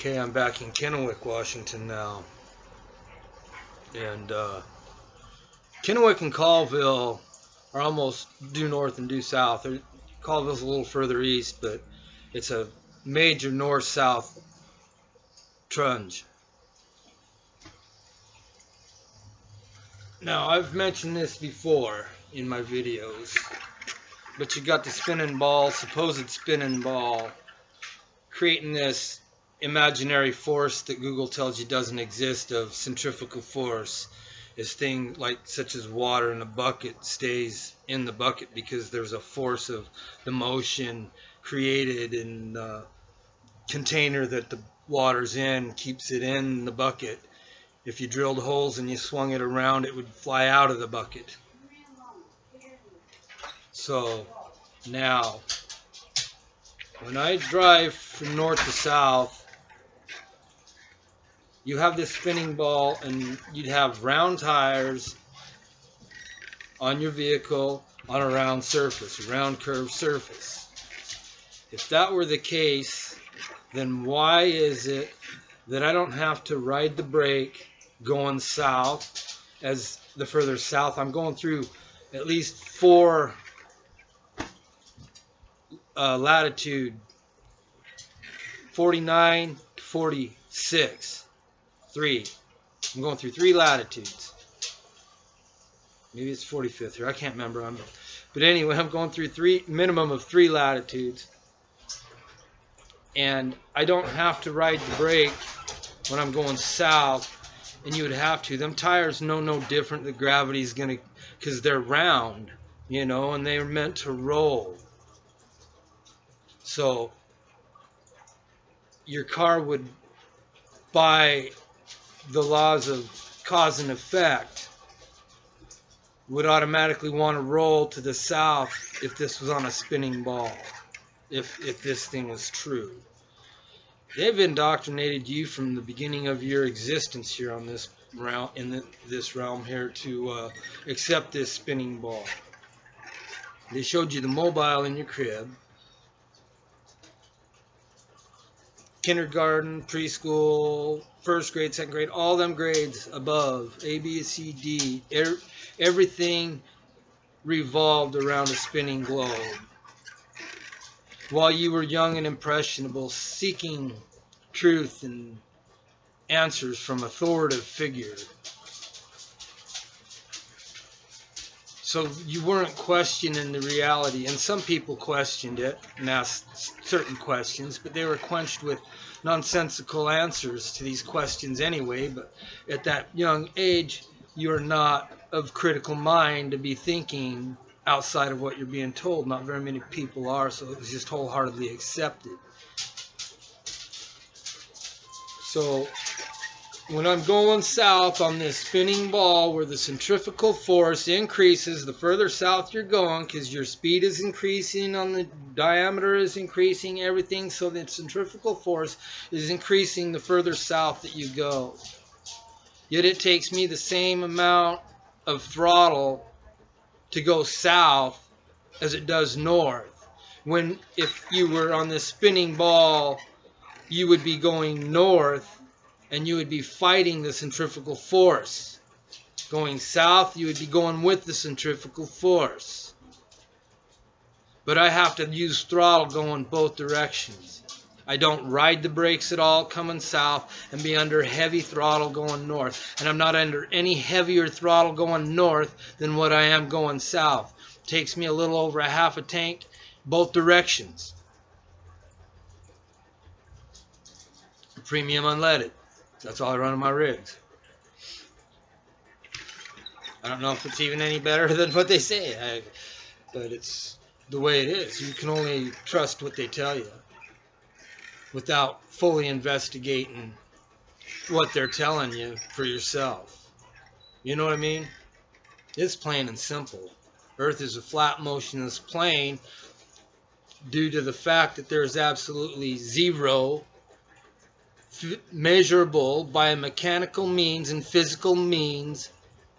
Okay, I'm back in Kennewick, Washington now. And Kennewick and Colville are almost due north and due south. Colville's a little further east, but it's a major north-south trunge. Now, I've mentioned this before in my videos, but you got the spinning ball, supposed spinning ball, creating this imaginary force that Google tells you doesn't exist of centrifugal force. Is thing like such as water in a bucket stays in the bucket because there's a force of the motion created in the container that the water's in, keeps it in the bucket. If you drilled holes and you swung it around, it would fly out of the bucket. So now, when I drive from north to south, you have this spinning ball, and you'd have round tires on your vehicle on a round surface, a round curved surface. If that were the case, then why is it that I don't have to ride the brake going south? As the further south, I'm going through at least 4 latitude, 49 to 46. 3. I'm going through 3 latitudes. Maybe it's 45th here. I can't remember. But anyway, I'm going through minimum of 3 latitudes. And I don't have to ride the brake when I'm going south. And you would have to. Them tires know no different. The gravity's going to, because they're round, you know, and they're meant to roll. So your car would, by the laws of cause and effect, would automatically want to roll to the south if this was on a spinning ball, if this thing was true. They've indoctrinated you from the beginning of your existence here on this realm, this realm here, to accept this spinning ball. They showed you the mobile in your crib. Kindergarten, preschool, first grade, second grade, all them grades above, A, B, C, D, everything revolved around a spinning globe. While you were young and impressionable, seeking truth and answers from authoritative figures. So you weren't questioning the reality, and some people questioned it and asked certain questions, but they were quenched with nonsensical answers to these questions anyway. But at that young age, you're not of critical mind to be thinking outside of what you're being told. Not very many people are, so it was just wholeheartedly accepted. So when I'm going south on this spinning ball where the centrifugal force increases the further south you're going, because your speed is increasing, on the diameter is increasing, everything, so the centrifugal force is increasing the further south that you go. Yet it takes me the same amount of throttle to go south as it does north. When if you were on this spinning ball, you would be going north, and you would be fighting the centrifugal force. Going south, you would be going with the centrifugal force. But I have to use throttle going both directions. I don't ride the brakes at all coming south and be under heavy throttle going north. And I'm not under any heavier throttle going north than what I am going south. It takes me a little over a half a tank both directions. Premium unleaded. That's all I run on my rigs. I don't know if it's even any better than what they say, but it's the way it is. You can only trust what they tell you without fully investigating what they're telling you for yourself. You know what I mean? It's plain and simple. Earth is a flat motionless plane due to the fact that there is absolutely zero measurable by a mechanical means and physical means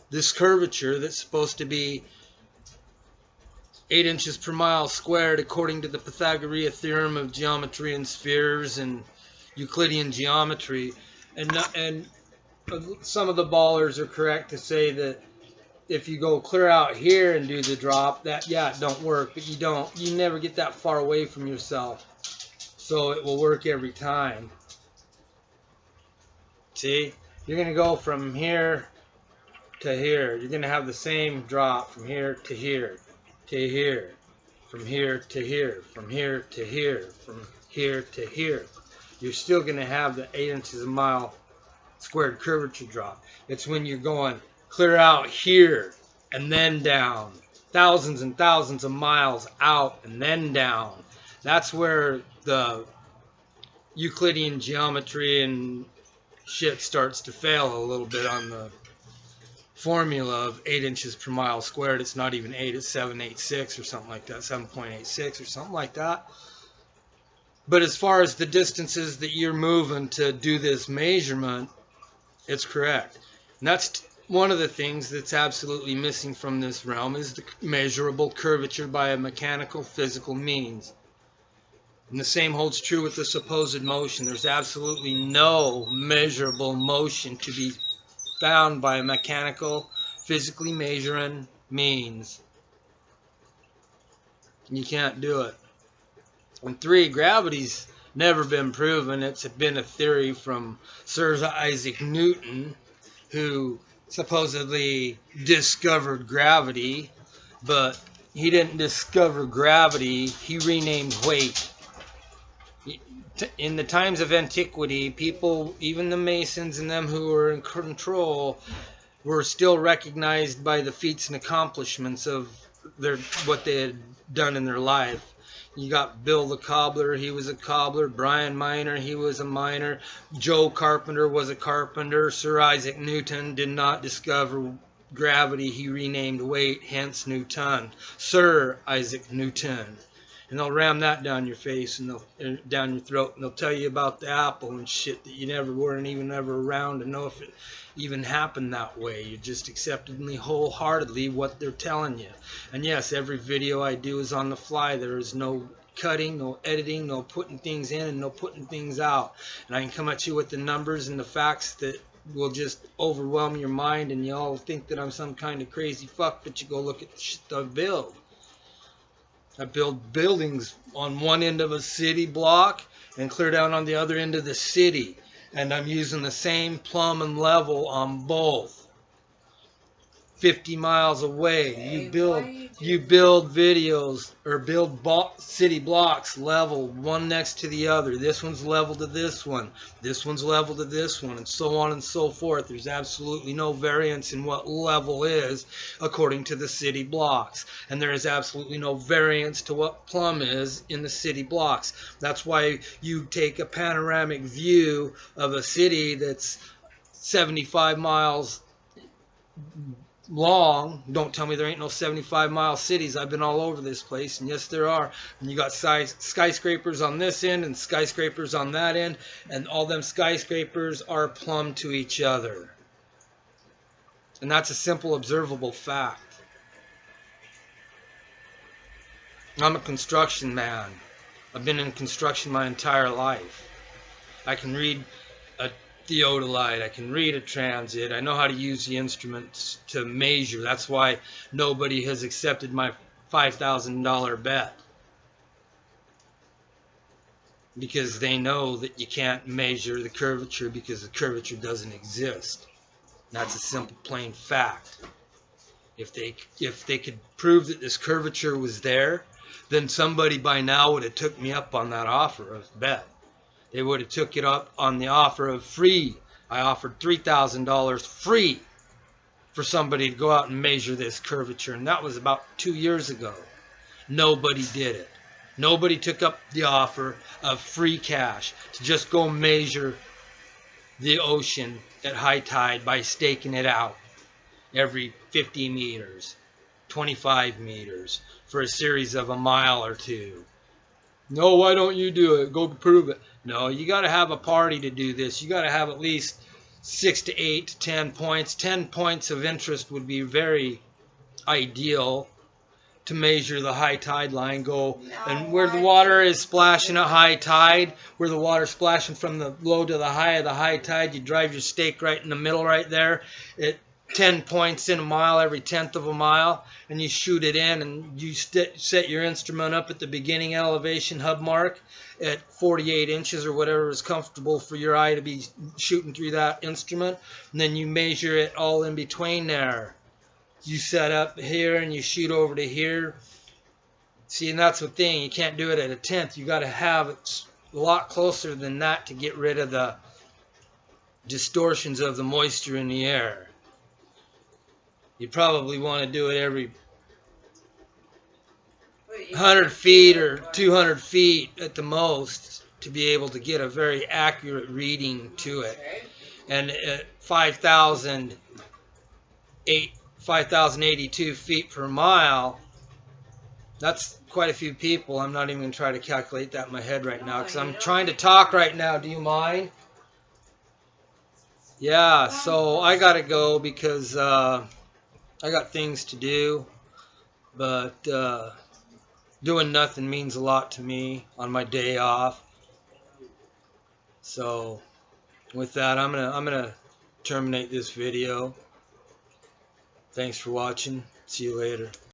this curvature that's supposed to be 8 inches per mile squared according to the Pythagorean theorem of geometry and spheres and Euclidean geometry, and some of the ballers are correct to say that if you go clear out here and do the drop, that it don't work, but you never get that far away from yourself, so it will work every time. See, you're gonna go from here to here. You're gonna have the same drop from here to here, to here, from here to here, from here to here, from here to here. You're still gonna have the 8 inches a mile squared curvature drop. It's when you're going clear out here and then down, thousands and thousands of miles out and then down. That's where the Euclidean geometry and shit starts to fail a little bit on the formula of 8 inches per mile squared. It's not even 8, it's 786 or something like that, 7.86 or something like that. But as far as the distances that you're moving to do this measurement, it's correct. And that's one of the things that's absolutely missing from this realm, is the measurable curvature by a mechanical physical means. And the same holds true with the supposed motion. There's absolutely no measurable motion to be found by a mechanical, physically measuring means. You can't do it. And 3, gravity's never been proven. It's been a theory from Sir Isaac Newton, who supposedly discovered gravity, but he didn't discover gravity, he renamed weight. In the times of antiquity, people, even the Masons and them who were in control, were still recognized by the feats and accomplishments of what they had done in their life. You got Bill the Cobbler, he was a cobbler. Brian Miner, he was a miner. Joe Carpenter was a carpenter. Sir Isaac Newton did not discover gravity, he renamed weight, hence Newton. Sir Isaac Newton. And they'll ram that down your face and down your throat, and they'll tell you about the apple and shit that you never weren't even ever around to know if it even happened that way. You just accepted wholeheartedly what they're telling you. And yes, every video I do is on the fly. There is no cutting, no editing, no putting things in and no putting things out. And I can come at you with the numbers and the facts that will just overwhelm your mind, and you all think that I'm some kind of crazy fuck, but you go look at the shit I build. I build buildings on one end of a city block and clear down on the other end of the city. And I'm using the same plumb and level on both. 50 miles away, you build videos or build city blocks level one next to the other. This one's level to this one, this one's level to this one, and so on and so forth. There's absolutely no variance in what level is according to the city blocks, and there is absolutely no variance to what plumb is in the city blocks. That's why you take a panoramic view of a city that's 75 miles long. Don't tell me there ain't no 75-mile cities. I've been all over this place, and yes there are. And you got skyscrapers on this end and skyscrapers on that end, and all them skyscrapers are plumb to each other. And that's a simple observable fact. I'm a construction man. I've been in construction my entire life. I can read a theodolite, I can read a transit, I know how to use the instruments to measure. That's why nobody has accepted my $5,000 bet, because they know that you can't measure the curvature because the curvature doesn't exist. That's a simple plain fact. If they could prove that this curvature was there, then somebody by now would have took me up on that offer of bet. They would have took it up on the offer of free. I offered $3,000 free for somebody to go out and measure this curvature, and that was about 2 years ago. Nobody did it. Nobody took up the offer of free cash to just go measure the ocean at high tide by staking it out every 50 meters, 25 meters for a series of a mile or two. No, why don't you do it? Go prove it. No, you got to have a party to do this. You got to have at least 6 to 8 to 10 points. 10 points of interest would be very ideal to measure the high tide line go, and where the water is splashing at high tide, where the water's splashing from the low to the high of the high tide, you drive your stake right in the middle right there at 10 points in a mile, every 1/10 of a mile, and you shoot it in, and you set your instrument up at the beginning elevation hub mark at 48 inches or whatever is comfortable for your eye to be shooting through that instrument, and then you measure it all in between there. You set up here and you shoot over to here. See, and that's the thing, you can't do it at a 1/10. You got to have it a lot closer than that to get rid of the distortions of the moisture in the air. You probably want to do it every 100 feet or 200 feet at the most to be able to get a very accurate reading to it. And at 5,082 feet per mile, that's quite a few people. I'm not even going to try to calculate that in my head right now because I'm trying to talk right now. Do you mind? Yeah, so I got to go because I got things to do, but doing nothing means a lot to me on my day off. So with that, I'm gonna terminate this video. Thanks for watching. See you later.